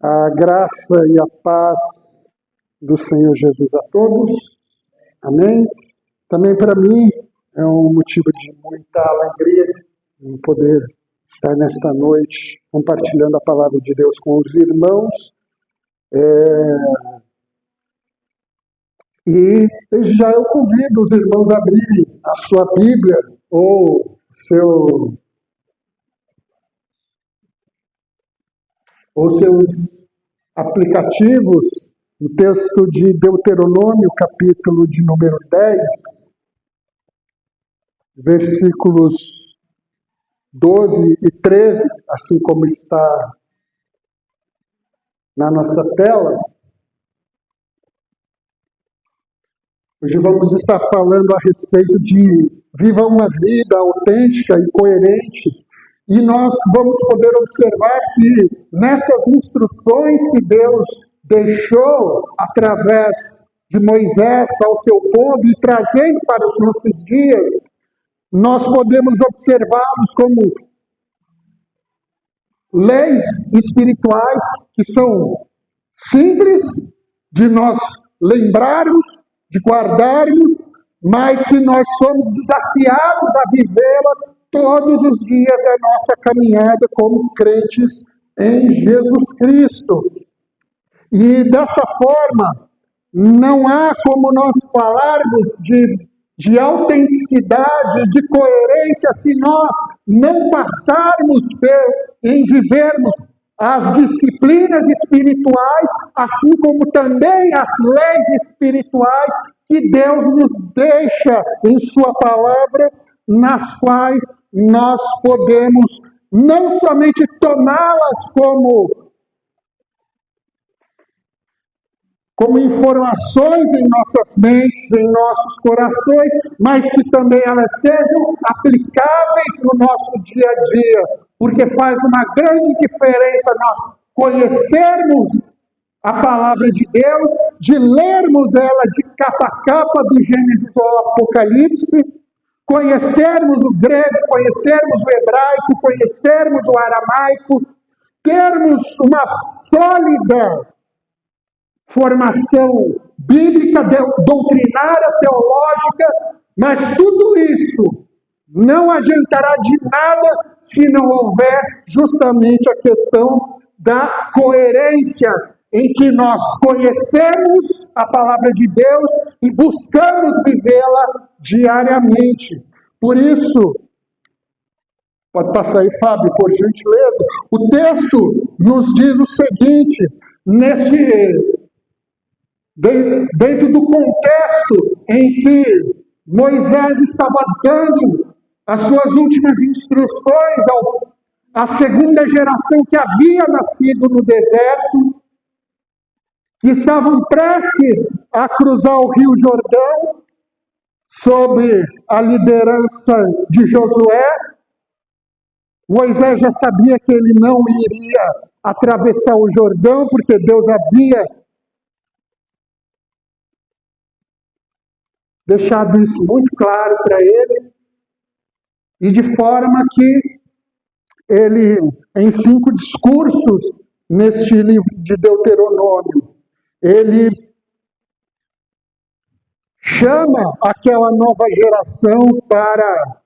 A graça e a paz do Senhor Jesus a todos. Amém? Também para mim é um motivo de muita alegria em poder estar nesta noite compartilhando a palavra de Deus com os irmãos. E desde já eu convido os irmãos a abrirem a sua Bíblia ou seus aplicativos, o texto de Deuteronômio, capítulo de número 10, versículos 12 e 13, assim como está na nossa tela. Hoje vamos estar falando a respeito de viva uma vida autêntica e coerente. E nós vamos poder observar que nessas instruções que Deus deixou através de Moisés ao seu povo e trazendo para os nossos dias, nós podemos observá-los como leis espirituais que são simples de nós lembrarmos, de guardarmos, mas que nós somos desafiados a vivê-las todos os dias da nossa caminhada como crentes em Jesus Cristo. E dessa forma, não há como nós falarmos de autenticidade, de coerência, se nós não passarmos em vivermos as disciplinas espirituais, assim como também as leis espirituais que Deus nos deixa em Sua palavra, nas quais nós podemos não somente tomá-las como informações em nossas mentes, em nossos corações, mas que também elas sejam aplicáveis no nosso dia a dia, porque faz uma grande diferença nós conhecermos a palavra de Deus, de lermos ela de capa a capa, do Gênesis ao Apocalipse, conhecermos o grego, conhecermos o hebraico, conhecermos o aramaico, termos uma sólida formação bíblica, doutrinária, teológica, mas tudo isso não adiantará de nada se não houver justamente a questão da coerência em que nós conhecemos a palavra de Deus e buscamos vivê-la diariamente. Por isso, pode passar aí, Fábio, por gentileza. O texto nos diz o seguinte, dentro do contexto em que Moisés estava dando as suas últimas instruções à segunda geração que havia nascido no deserto, que estavam prestes a cruzar o Rio Jordão, sob a liderança de Josué. Moisés já sabia que ele não iria atravessar o Jordão, porque Deus havia deixado isso muito claro para ele, e de forma que ele, em 5 discursos neste livro de Deuteronômio, ele chama aquela nova geração para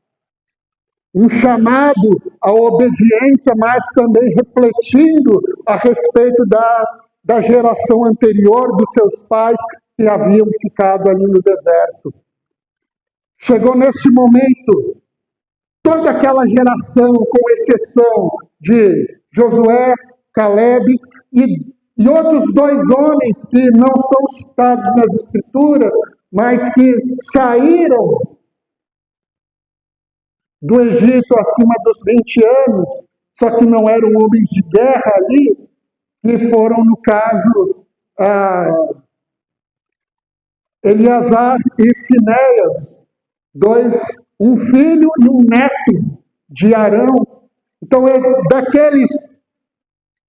um chamado à obediência, mas também refletindo a respeito da geração anterior dos seus pais que haviam ficado ali no deserto. Chegou neste momento, toda aquela geração, com exceção de Josué, Caleb e outros 2 homens que não são citados nas Escrituras, mas que saíram do Egito acima dos 20 anos, só que não eram homens de guerra ali, que foram, no caso, Eleazar e Finéias, um filho e um neto de Arão. Então, daqueles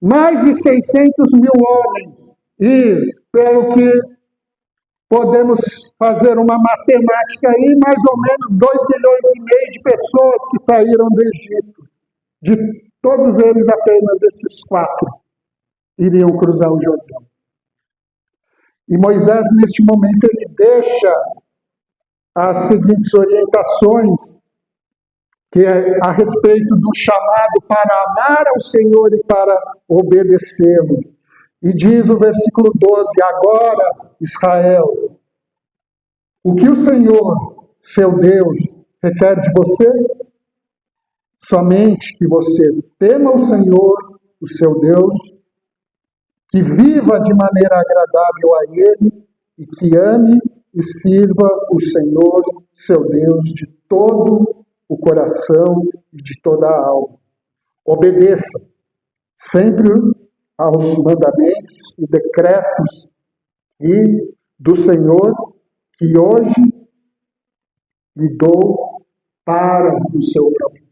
mais de 600 mil homens, e pelo que podemos fazer uma matemática aí, mais ou menos 2,5 milhões de pessoas que saíram do Egito. De todos eles, apenas esses 4 iriam cruzar o Jordão. E Moisés, neste momento, ele deixa as seguintes orientações, que é a respeito do chamado para amar ao Senhor e para obedecê-lo. E diz o versículo 12: agora, Israel, o que o Senhor, seu Deus, requer de você? Somente que você tema o Senhor, o seu Deus, que viva de maneira agradável a Ele e que ame e sirva o Senhor, seu Deus, de todo o coração e de toda a alma. Obedeça sempre aos mandamentos e decretos do Senhor que hoje lhe dou para o seu próprio.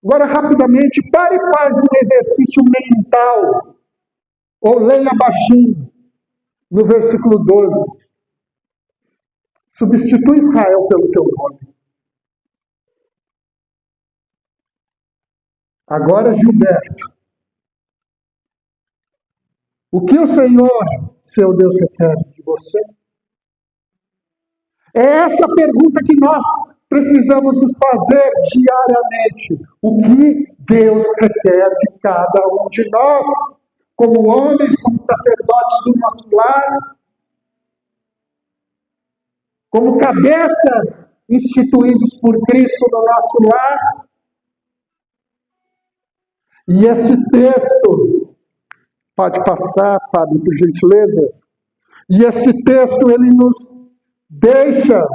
Agora, rapidamente, pare e faz um exercício mental, ou leia baixinho, no versículo 12. Substitui Israel pelo teu nome. Agora, Gilberto, o que o Senhor, seu Deus, requer de você? É essa pergunta que nós precisamos nos fazer diariamente. O que Deus requer de cada um de nós, como homens, como sacerdotes do nosso lar, como cabeças instituídos por Cristo no nosso lar. E esse texto, pode passar, Fábio, por gentileza? E esse texto, ele nos deixa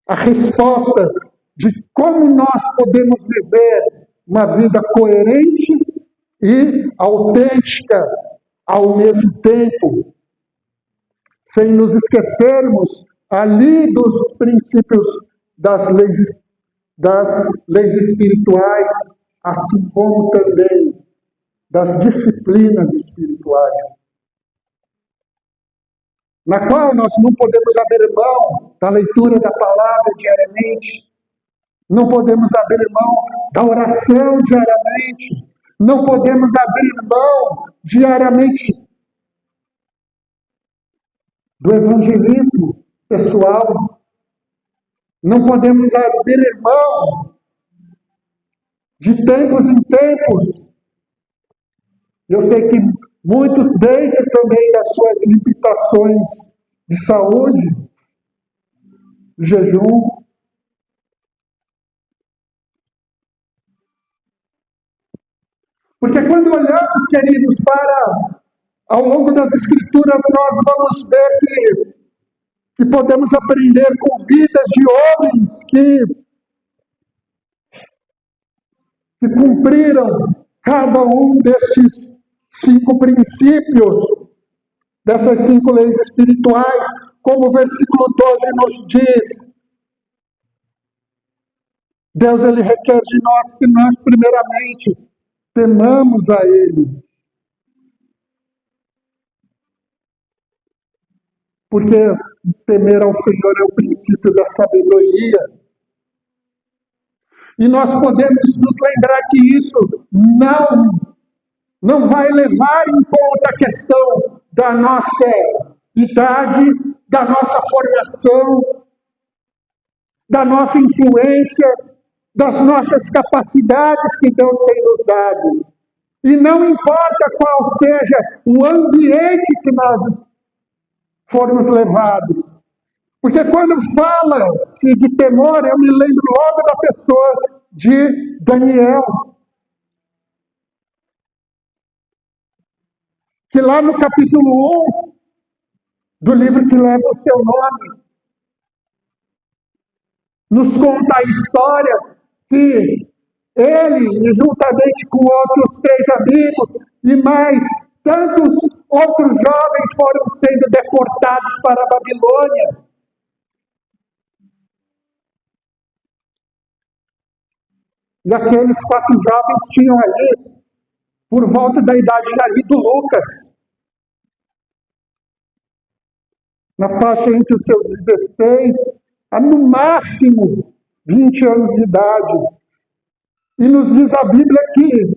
a resposta de como nós podemos viver uma vida coerente e autêntica ao mesmo tempo, sem nos esquecermos ali dos princípios das leis espirituais, assim como também das disciplinas espirituais, na qual nós não podemos abrir mão da leitura da palavra diariamente, não podemos abrir mão da oração diariamente, não podemos abrir mão diariamente do evangelismo pessoal, não podemos abrir mão de tempos em tempos. Eu sei que muitos dentro também das suas limitações de saúde, de jejum. Porque quando olhamos, queridos, para ao longo das Escrituras, nós vamos ver que podemos aprender com vidas de homens que cumpriram cada um destes 5 princípios, dessas 5 leis espirituais, como o versículo 12 nos diz. Deus, ele requer de nós que nós, primeiramente, temamos a Ele. Porque temer ao Senhor é o princípio da sabedoria. E nós podemos nos lembrar que isso não vai levar em conta a questão da nossa idade, da nossa formação, da nossa influência, das nossas capacidades que Deus tem nos dado. E não importa qual seja o ambiente que nós formos levados. Porque quando fala-se de temor, eu me lembro logo da pessoa de Daniel, que lá no capítulo 1 do livro que leva o seu nome, nos conta a história que ele, juntamente com outros 3 amigos e mais tantos outros jovens, foram sendo deportados para a Babilônia. E aqueles 4 jovens tinham ali, por volta da idade ali do Lucas, na faixa entre os seus 16 a no máximo 20 anos de idade. E nos diz a Bíblia que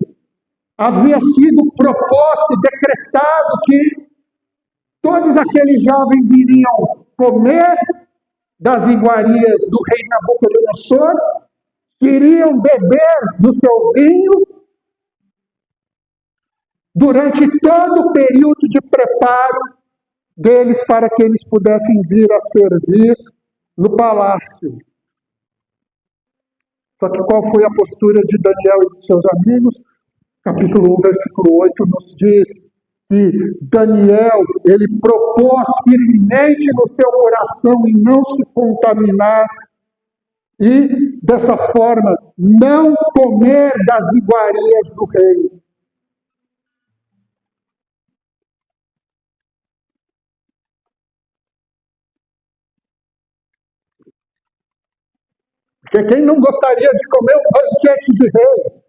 havia sido proposto e decretado que todos aqueles jovens iriam comer das iguarias do rei Nabucodonosor, iriam beber do seu vinho durante todo o período de preparo deles para que eles pudessem vir a servir no palácio. Só que qual foi a postura de Daniel e de seus amigos? Capítulo 1, versículo 8 nos diz que Daniel, ele propôs firmemente no seu coração em não se contaminar e, dessa forma, não comer das iguarias do rei. Porque quem não gostaria de comer um banquete de rei?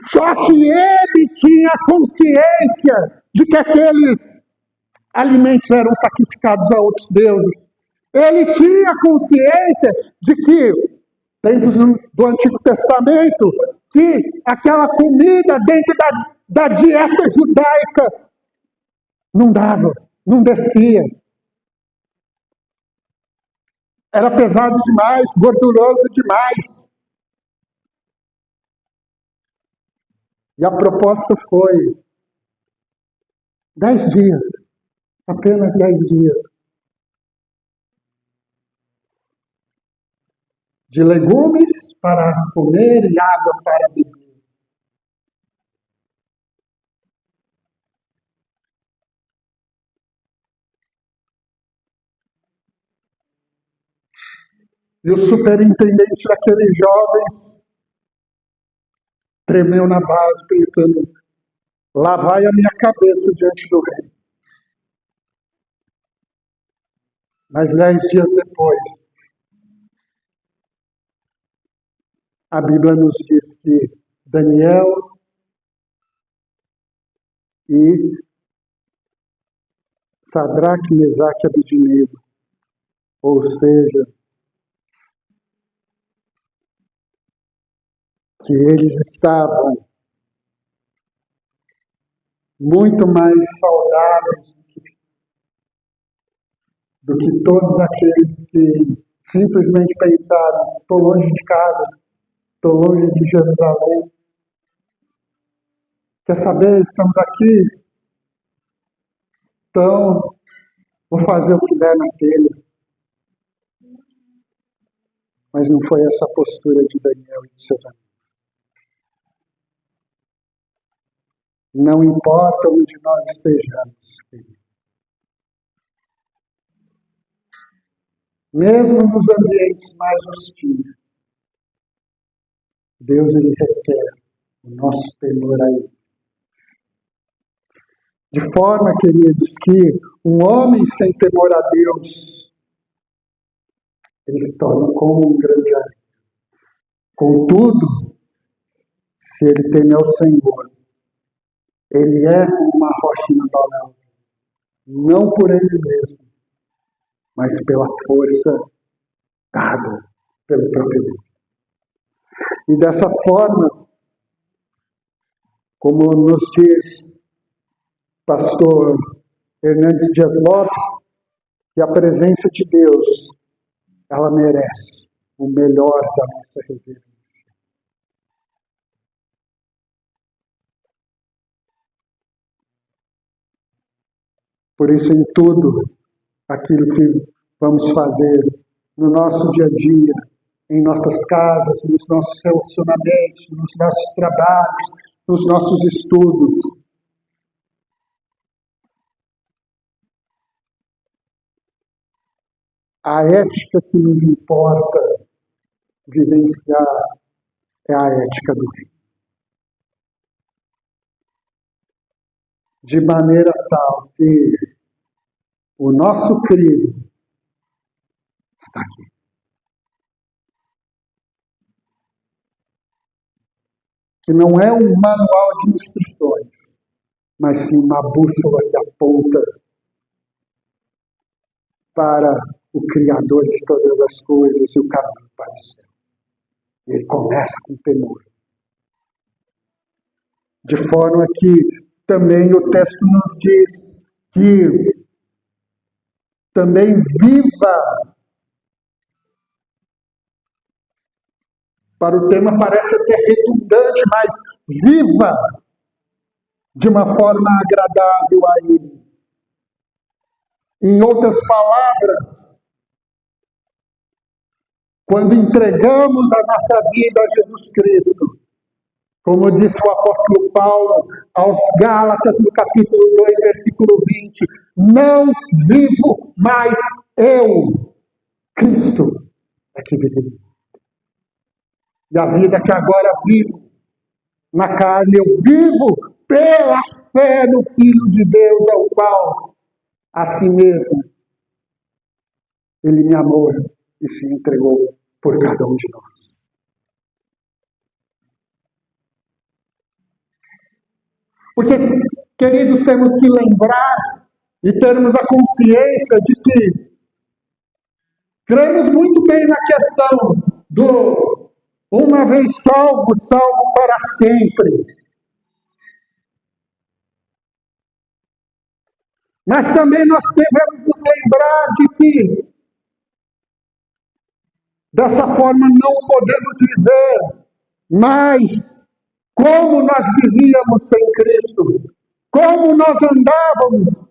Só que ele tinha consciência de que aqueles alimentos eram sacrificados a outros deuses. Ele tinha consciência de que, tempos do Antigo Testamento, que aquela comida dentro da dieta judaica não dava, não descia. Era pesado demais, gorduroso demais. E a proposta foi 10 dias, apenas 10 dias, de legumes para comer e água para beber. E o superintendente daqueles jovens tremeu na base, pensando, lá vai a minha cabeça diante do rei. Mas 10 dias depois, a Bíblia nos diz que Daniel e Sadraque, Mesaque e Abednego, ou seja, que eles estavam muito mais saudáveis do que todos aqueles que simplesmente pensaram, estou longe de casa, estou longe de Jerusalém. Quer saber, estamos aqui, então vou fazer o que der na telha. Mas não foi essa a postura de Daniel e de seus amigos. Não importa onde nós estejamos, queridos. Mesmo nos ambientes mais hostis, Deus ele requer o nosso temor a Ele. De forma, queridos, que um homem sem temor a Deus, ele se torna como um grande amigo. Contudo, se ele teme ao Senhor, ele é uma rocha inabalável, não por ele mesmo, mas pela força dada pelo próprio Deus. E dessa forma, como nos diz pastor Hernandes Dias Lopes, que a presença de Deus, ela merece o melhor da nossa reverência. Por isso, em tudo aquilo que vamos fazer no nosso dia a dia, em nossas casas, nos nossos relacionamentos, nos nossos trabalhos, nos nossos estudos, a ética que nos importa vivenciar é a ética do reino. De maneira tal que o nosso crivo está aqui. Que não é um manual de instruções, mas sim uma bússola que aponta para o Criador de todas as coisas e o caminho para o céu. Ele começa com temor. De forma que também o texto nos diz que também viva. Para o tema parece até redundante, mas viva de uma forma agradável a Ele. Em outras palavras, quando entregamos a nossa vida a Jesus Cristo, como disse o apóstolo Paulo aos Gálatas, no capítulo 2, versículo 20, não vivo mais eu, Cristo é que vive. E a vida que agora vivo na carne, eu vivo pela fé no Filho de Deus, ao qual, a si mesmo, Ele me amou e se entregou por cada um de nós. Porque, queridos, temos que lembrar e termos a consciência de que cremos muito bem na questão do uma vez salvo, salvo para sempre. Mas também nós devemos nos lembrar de que dessa forma não podemos viver mais como nós vivíamos sem Cristo. Como nós andávamos,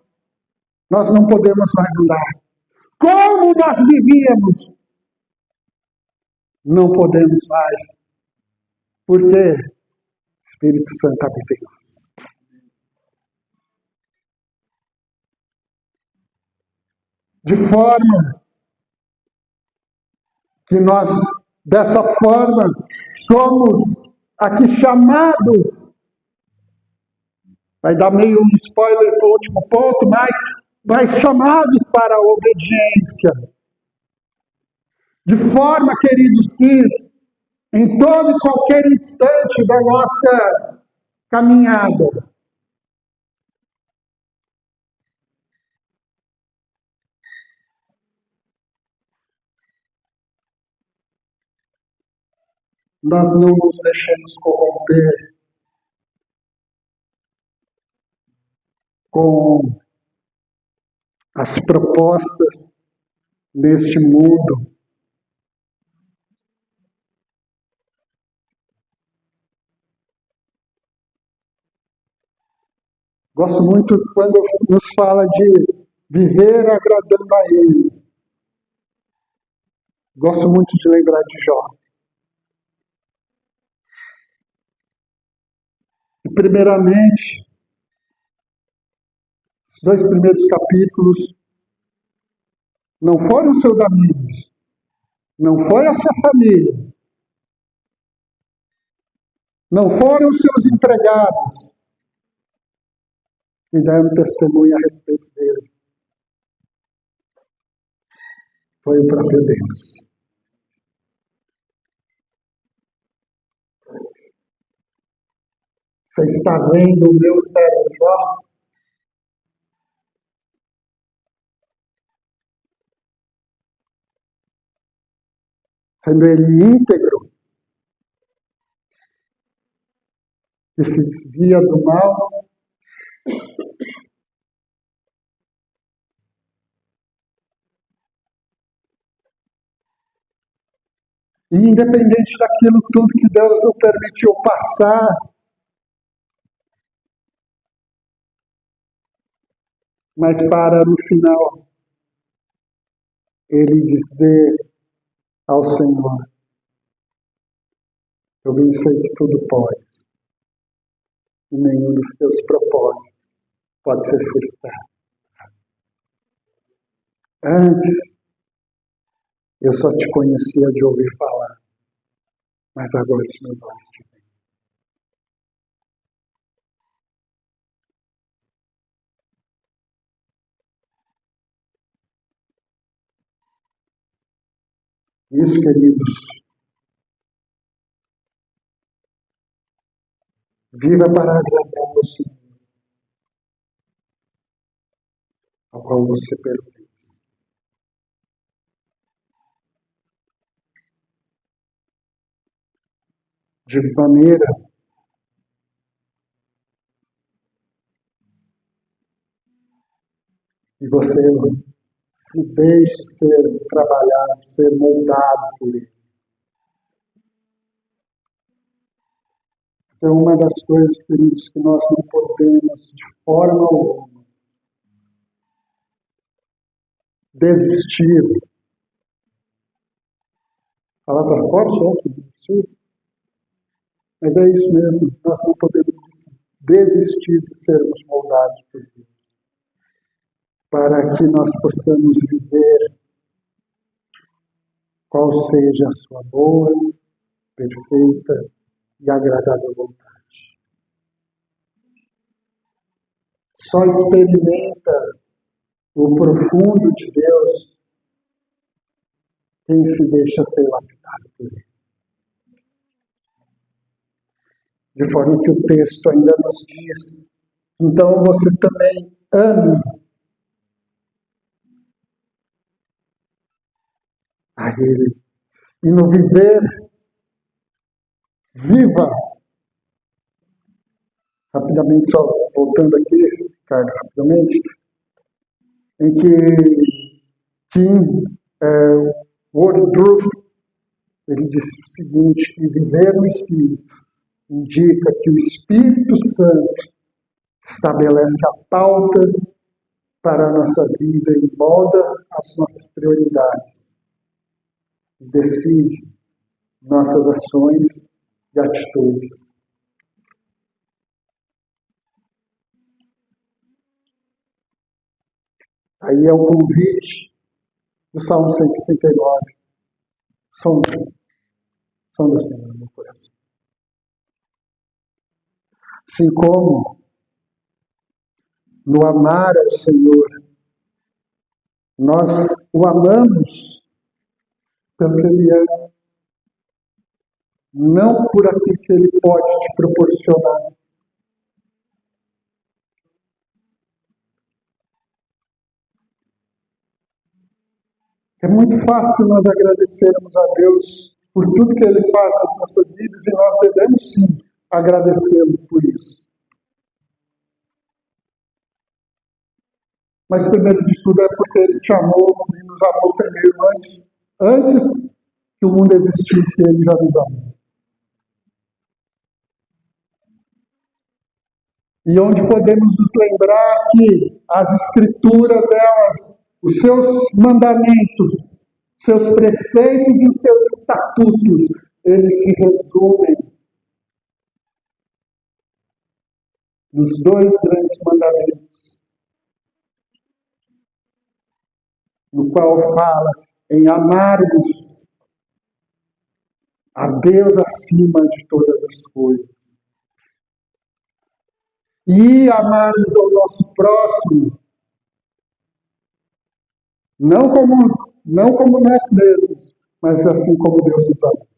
nós não podemos mais andar. Como nós vivíamos, não podemos mais. Porque o Espírito Santo habita em nós. De forma que nós, dessa forma, somos aqui chamados, vai dar meio um spoiler para o último ponto, mas chamados para a obediência. De forma, queridos, que em todo e qualquer instante da nossa caminhada, nós não nos deixemos corromper com as propostas deste mundo. Gosto muito quando nos fala de viver agradando a Ele. Gosto muito de lembrar de Jó. E primeiramente, os 2 primeiros capítulos não foram seus amigos, não foi a sua família, não foram os seus empregados que deram testemunho a respeito dele. Foi o próprio Deus. Você está vendo o meu servo Jó? Sendo ele íntegro, que se desvia do mal, e independente daquilo tudo que Deus o permitiu passar, mas para no final ele dizer ao Senhor: eu bem sei que tudo pode, e nenhum dos teus propósitos pode ser frustrado. Antes, eu só te conhecia de ouvir falar, mas agora os meus olhos te veem. Isso, queridos, viva para agradar ao Senhor, ao qual você pertence. de maneira que você se deixe ser trabalhado, ser moldado por Ele. Então, uma das coisas, queridos, que nós não podemos, de forma alguma, desistir. Palavra forte, desistir. Mas é isso mesmo, nós não podemos desistir de sermos moldados por Deus, para que nós possamos viver qual seja a sua boa, perfeita e agradável vontade. Só experimenta o profundo de Deus quem se deixa ser lapidado por Ele. De forma que o texto ainda nos diz, então você também ame a Ele. E no viver, viva. Rapidamente, só voltando aqui, Ricardo, rapidamente, em que Tim Woodruff, ele disse o seguinte, que viver no Espírito indica que o Espírito Santo estabelece a pauta para a nossa vida e molda as nossas prioridades. Decide nossas ações e atitudes. Aí é o convite do Salmo 139. Som da Senhora no meu coração. Assim como no amar ao Senhor, nós o amamos pelo que Ele é, não por aquilo que Ele pode te proporcionar. É muito fácil nós agradecermos a Deus por tudo que Ele faz nas nossas vidas e nós devemos sim agradecê-lo por isso. Mas primeiro de tudo é porque Ele te amou e nos amou primeiro antes que o mundo existisse, Ele já nos amou. E onde podemos nos lembrar que as Escrituras, elas, os seus mandamentos, seus preceitos e os seus estatutos, eles se resumem nos dois grandes mandamentos, no qual fala em amarmos a Deus acima de todas as coisas. E amarmos ao nosso próximo, não como nós mesmos, mas assim como Deus nos ama.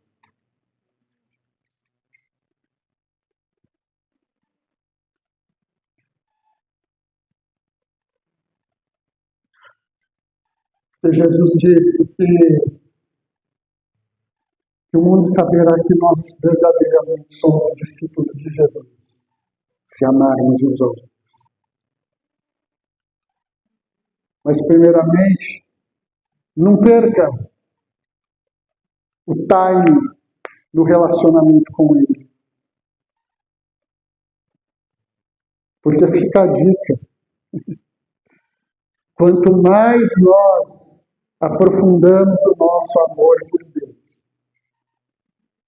E Jesus disse que o mundo saberá que nós verdadeiramente somos discípulos de Jesus, se amarmos uns aos outros. Mas, primeiramente, não perca o time do relacionamento com Ele. Porque fica a dica. Quanto mais nós aprofundamos o nosso amor por Deus,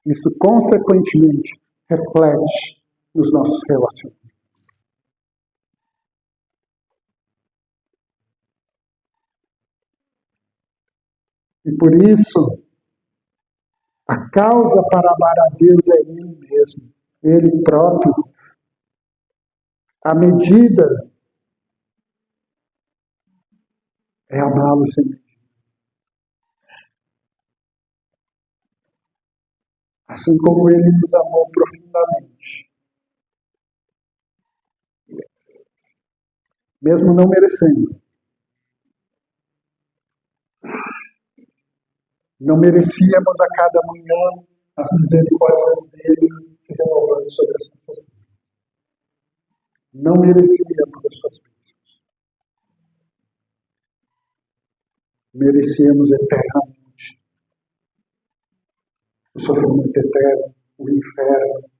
isso, consequentemente, reflete nos nossos relacionamentos. E por isso, a causa para amar a Deus é Ele mesmo, Ele próprio. A medida é amá-lo sem medida. Assim como Ele nos amou profundamente. Mesmo não merecendo. Não merecíamos a cada manhã as misericórdias dele se renovando sobre as nossas vidas. Não merecíamos as suas bênçãos. Merecíamos eternamente o sofrimento eterno, o inferno.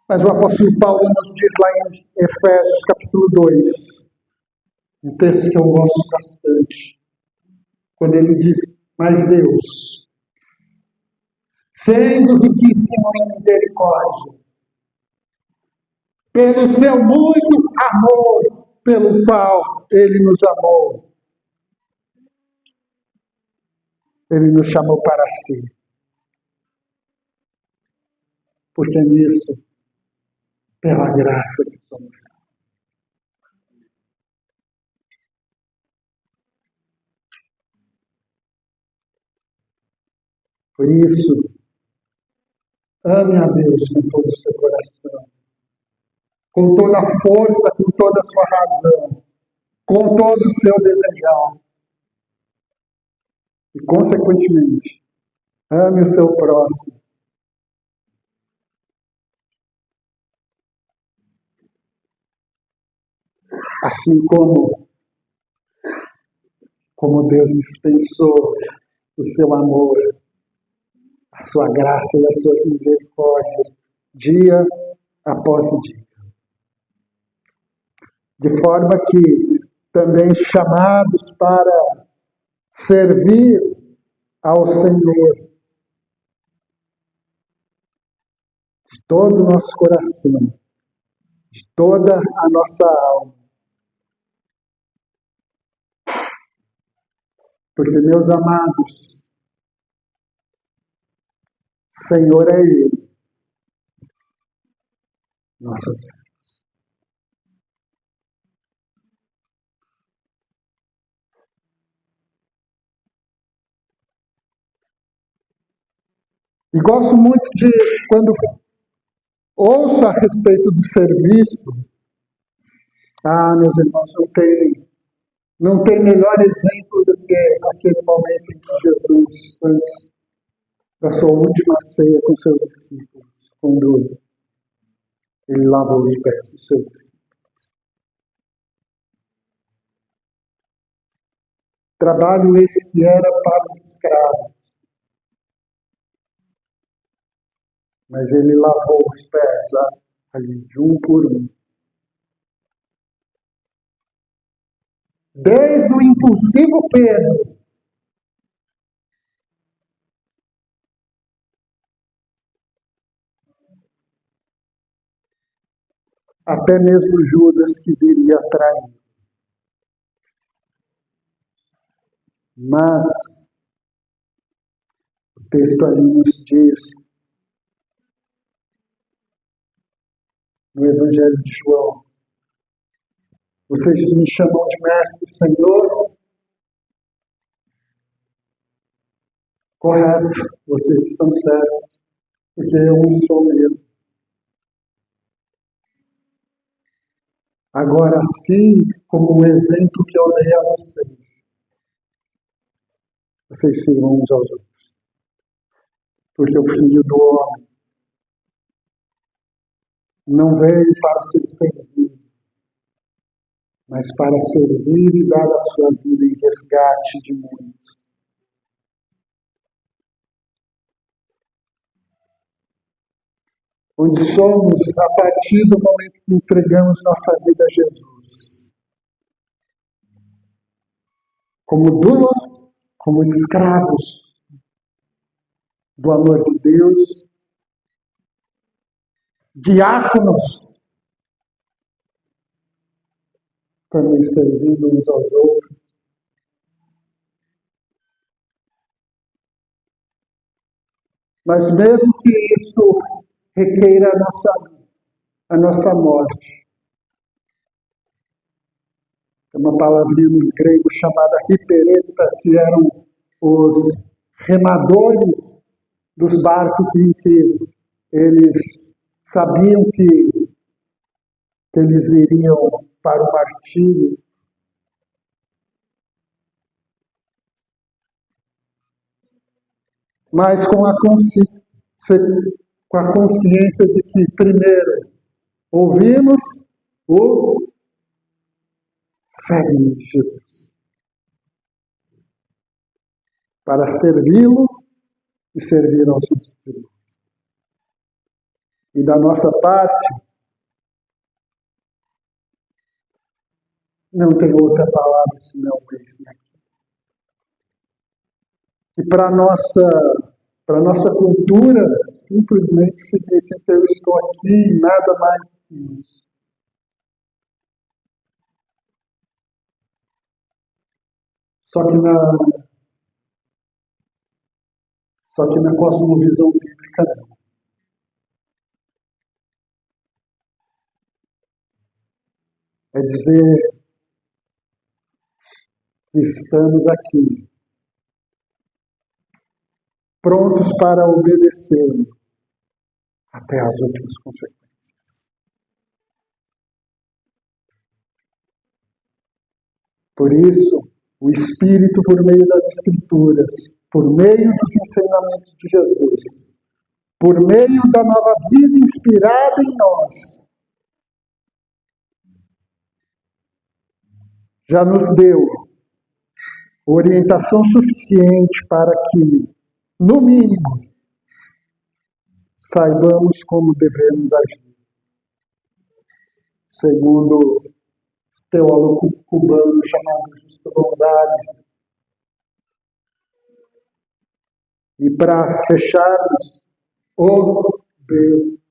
Mas o apóstolo Paulo nos diz lá em Efésios capítulo 2, um texto que eu gosto bastante, quando ele diz: mas Deus, sendo riquíssimo em misericórdia, pelo seu muito amor pelo qual ele nos amou, ele nos chamou para si. Porque nisso, pela graça que somos. Por isso, ame a Deus com todo o seu coração, com toda a força, com toda a sua razão, com todo o seu desejar. E, consequentemente, ame o seu próximo. Assim como Deus dispensou o seu amor, a sua graça e as suas misericórdias, dia após dia. De forma que também chamados para servir ao Senhor de todo o nosso coração, de toda a nossa alma. Porque, meus amados, Senhor é Ele. Nós somos. E gosto muito de, quando ouço a respeito do serviço, meus irmãos, não tem melhor exemplo do que aquele momento em que Jesus, antes da sua última ceia com seus discípulos, quando ele lavou os pés dos seus discípulos. Trabalho esse que era para os escravos, mas ele lavou os pés ali, de um por um. Desde o impulsivo Pedro, até mesmo Judas, que viria a trair. Mas o texto ali nos diz, no Evangelho de João: vocês me chamam de mestre, Senhor. Correto, vocês estão certos, porque eu não sou mesmo. Agora, assim como o exemplo que eu dei a vocês sirvam uns aos outros. Porque o Filho do Homem não veio para ser servido, mas para servir e dar a sua vida em resgate de muitos. Onde somos a partir do momento que entregamos nossa vida a Jesus. Como dulos, como escravos do amor de Deus, diáconos, também servindo uns aos outros. Mas mesmo que isso requeira a nossa morte, é uma palavrinha no grego chamada hipereta, que eram os remadores dos barcos em que eles sabiam que eles iriam para o martírio. mas com a consciência de que, primeiro, ouvimos o segue Jesus, para servi-lo e servir aos nossos irmãos. E da nossa parte, não tem outra palavra senão esse aqui. E para a nossa cultura, simplesmente significa eu estou aqui e nada mais do que isso. Só que na cosmovisão bíblica não. É dizer que estamos aqui, prontos para obedecê-lo até as últimas consequências. Por isso, o Espírito, por meio das Escrituras, por meio dos ensinamentos de Jesus, por meio da nova vida inspirada em nós, já nos deu orientação suficiente para que, no mínimo, saibamos como devemos agir. Segundo o teólogo cubano chamado Justo González. E para fecharmos, obedecer.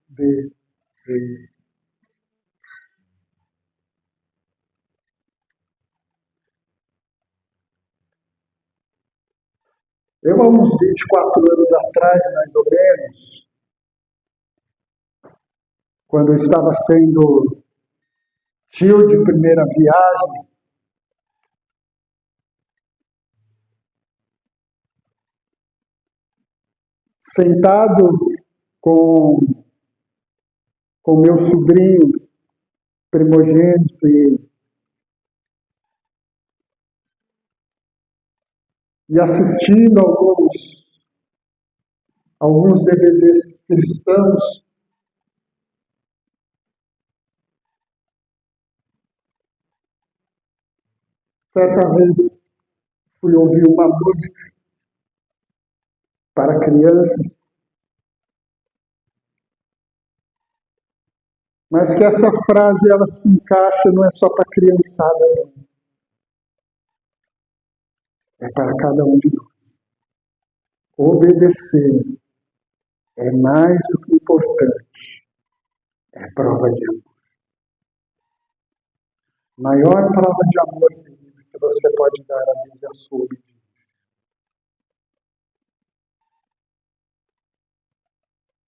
Eu, há uns 24 anos atrás, mais ou menos, quando eu estava sendo tio de primeira viagem, sentado com meu sobrinho primogênito e assistindo alguns DVDs cristãos, certa vez fui ouvir uma música para crianças, mas que essa frase ela se encaixa, não é só para a criançada, não. É para cada um de nós. Obedecer é mais do que importante. É prova de amor. Maior prova de amor que você pode dar a Deus é a sua obediência.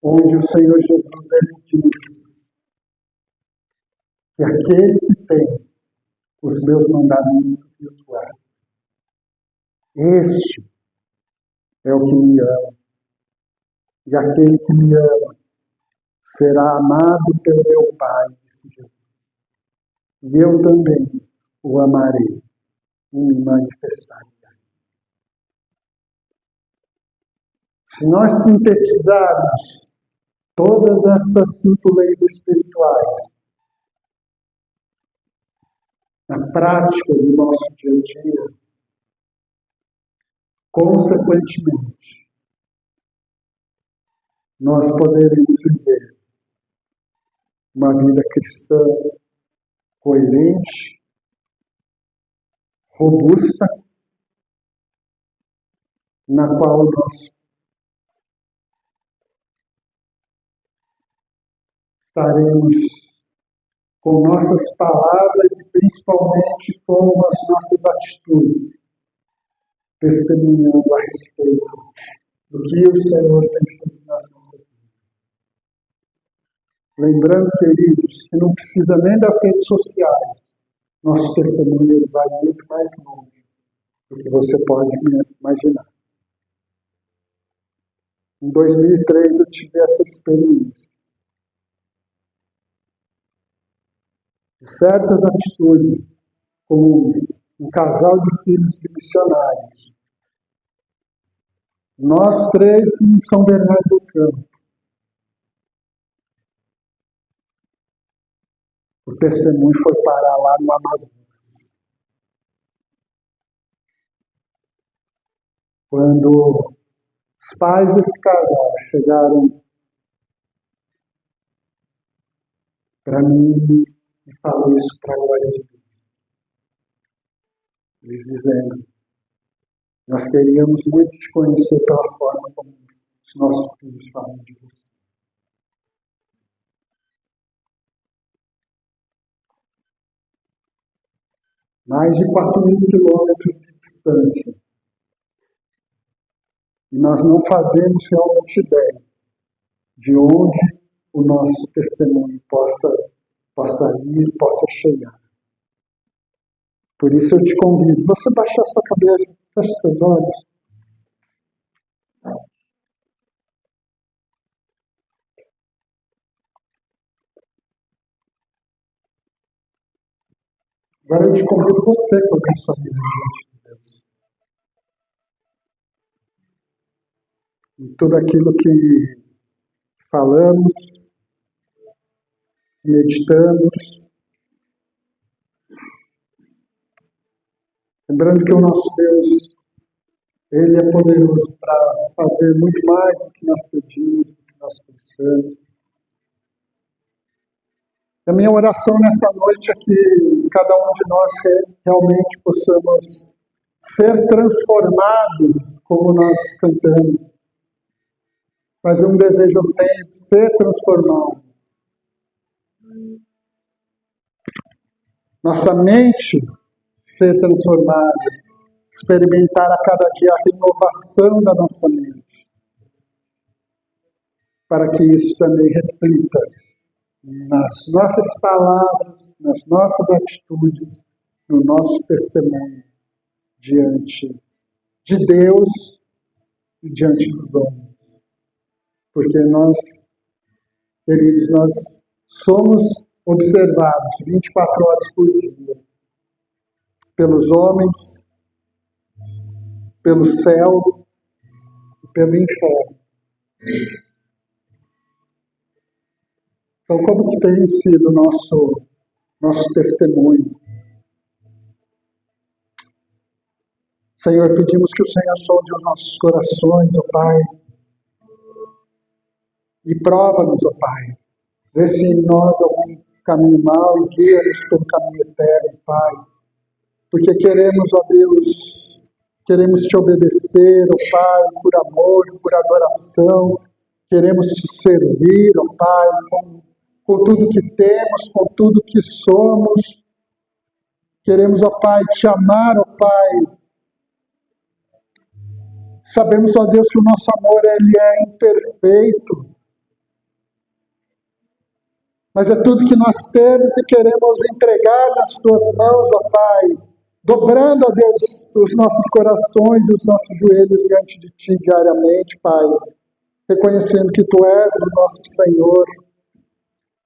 Onde o Senhor Jesus ele diz que aquele que tem os meus mandamentos e os guarda, este é o que me ama. E aquele que me ama será amado pelo meu Pai, disse Jesus. E eu também o amarei e me manifestarei. Se nós sintetizarmos todas essas 5 leis espirituais na prática do nosso dia a dia, consequentemente, nós poderemos viver uma vida cristã coerente, robusta, na qual nós estaremos com nossas palavras e principalmente com as nossas atitudes, testemunhando a respeito do que o Senhor tem feito nas nossas vidas. Lembrando, queridos, que não precisa nem das redes sociais. Nosso testemunho vai muito mais longe do que você pode imaginar. Em 2003 eu tive essa experiência. De certas atitudes, como um casal de filhos de missionários, Nós três em São Bernardo do Campo. O testemunho foi parar lá no Amazonas. Quando os pais desse casal chegaram para mim e falaram isso para a glória de Deus. Eles dizendo: nós queríamos muito te conhecer pela forma como os nossos filhos falam de você. Mais de 4.000 quilômetros de distância. E nós não fazemos realmente ideia de onde o nosso testemunho possa ir, possa chegar. Por isso eu te convido, você baixar a sua cabeça, feche seus olhos. Agora eu te convido você a colocar sua vida diante de Deus. E tudo aquilo que falamos, meditamos, lembrando que o nosso Deus, Ele é poderoso para fazer muito mais do que nós pedimos, do que nós pensamos. A minha oração nessa noite é que cada um de nós realmente possamos ser transformados, como nós cantamos. Mas um desejo eu tenho de ser transformado. Nossa mente ser transformada, experimentar a cada dia a renovação da nossa mente, para que isso também reflita nas nossas palavras, nas nossas atitudes, no nosso testemunho diante de Deus e diante dos homens. Porque nós, queridos, nós somos observados 24 horas por dia pelos homens, pelo céu e pelo inferno. Então, como que tem sido o nosso testemunho? Senhor, pedimos que o Senhor sonde os nossos corações, ó Pai, e prova-nos, ó Pai, vê se em nós algum caminho mau e guia-nos pelo caminho eterno, Pai, porque queremos, ó Deus, queremos te obedecer, ó Pai, por amor, por adoração, queremos te servir, ó Pai, com tudo que temos, com tudo que somos. Queremos, ó Pai, te amar, ó Pai. Sabemos, ó Deus, que o nosso amor ele é imperfeito. Mas é tudo que nós temos e queremos entregar nas tuas mãos, ó Pai. Dobrando, ó Deus, os nossos corações e os nossos joelhos diante de ti diariamente, Pai. Reconhecendo que tu és o nosso Senhor.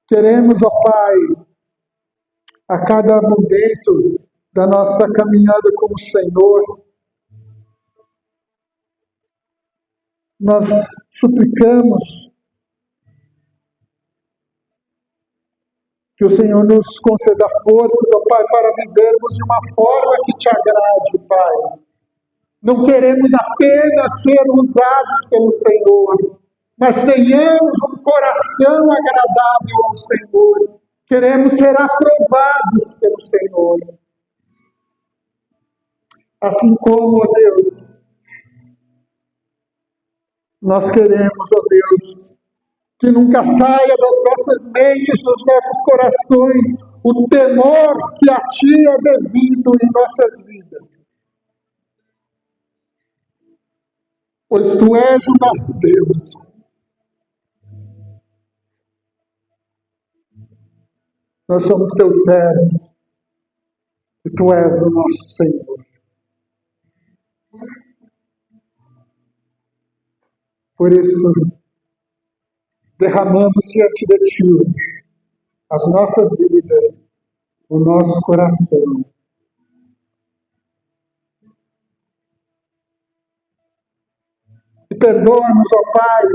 Queremos, ó Pai, a cada momento da nossa caminhada com o Senhor, nós suplicamos que o Senhor nos conceda forças, ó Pai, para vivermos de uma forma que te agrade, Pai. Não queremos apenas ser usados pelo Senhor, mas tenhamos um coração agradável ao Senhor. Queremos ser aprovados pelo Senhor. Assim como, ó Deus, nós queremos, ó Deus, que nunca saia das nossas mentes, dos nossos corações, o temor que a Ti é devido em nossas vidas. Pois Tu és o nosso Deus. Nós somos Teus servos e Tu és o nosso Senhor. Por isso, derramamos diante de Ti as nossas vidas, o nosso coração. perdoa-nos, ó Pai,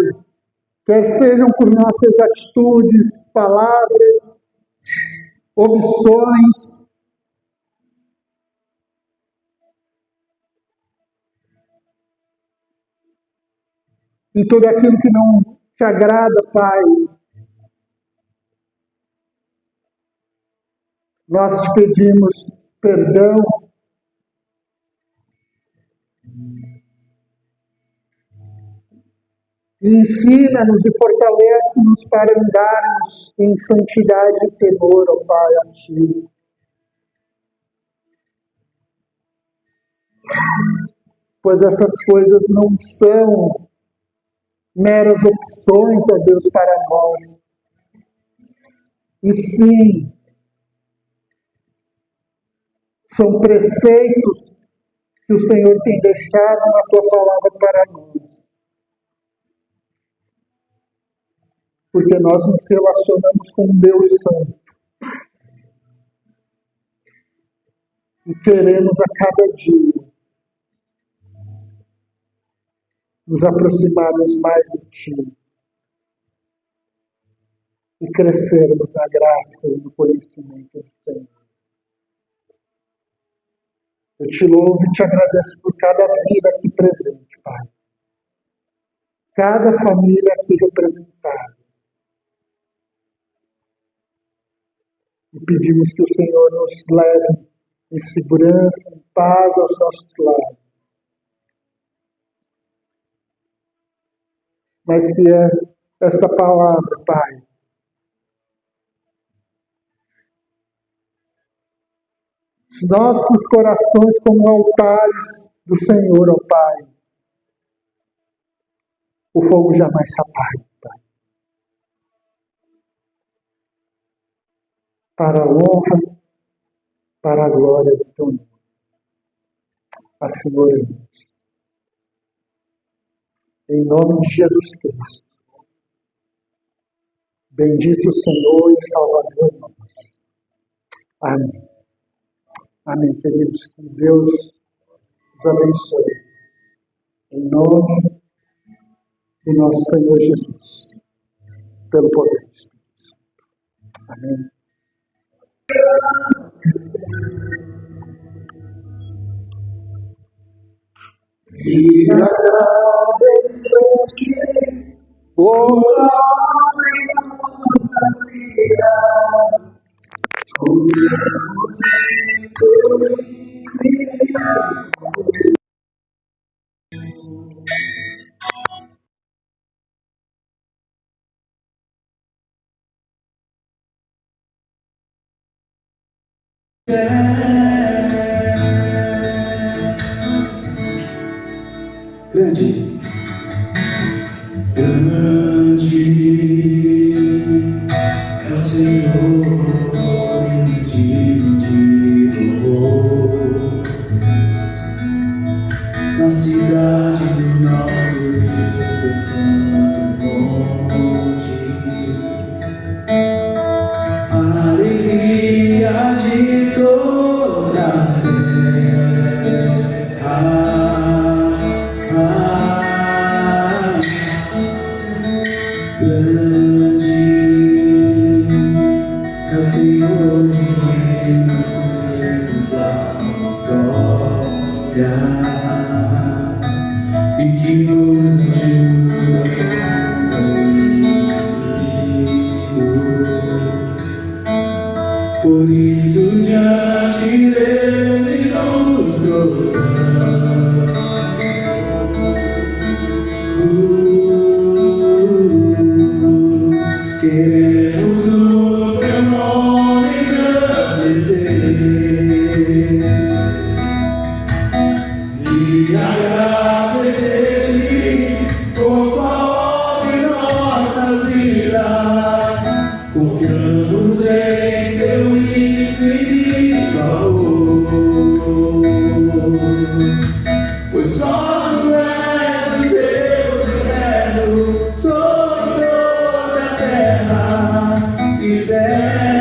quer sejam por nossas atitudes, palavras, omissões, em tudo aquilo que não te agrada, Pai. Nós te pedimos perdão. E ensina-nos e fortalece-nos para andarmos em santidade e temor, ó Pai, a Ti. Pois essas coisas não são meras opções, ó Deus, para nós. E sim, são preceitos que o Senhor tem deixado na Tua palavra para nós. Porque nós nos relacionamos com um Deus Santo. E queremos a cada dia nos aproximarmos mais de Ti. E crescermos na graça e no conhecimento do Senhor. Eu te louvo e te agradeço por cada vida aqui presente, Pai. Cada família aqui representada. E pedimos que o Senhor nos leve em segurança, em paz aos nossos lares. Mas que essa palavra, Pai, os nossos corações como altares do Senhor, ó Pai, o fogo jamais se apague, Pai. Para a honra, para a glória do Teu nome. Assim oramos. Em nome de Jesus Cristo. Bendito o Senhor e Salvador nosso. Amém. Amém, queridos. Que Deus os abençoe. Em nome do nosso Senhor Jesus. Pelo poder do Espírito Santo. Amém. E agradecer-te por nossas vidas, grande, grande é o Senhor e digno de louvor. Na cidade do nosso Deus, do santo monte, a alegria de toda a terra. Grande é o Senhor em quem nós temos a glória e que nos ajuda contra o inimigo. Por isso diante dele nos prostramos. Queremos o Teu nome engrandecer e agradecer-te por Tua obra em nossas vidas. Confiamos em Teu infinito amor, pois só Tu és o Deus eterno sobre toda a terra e céu.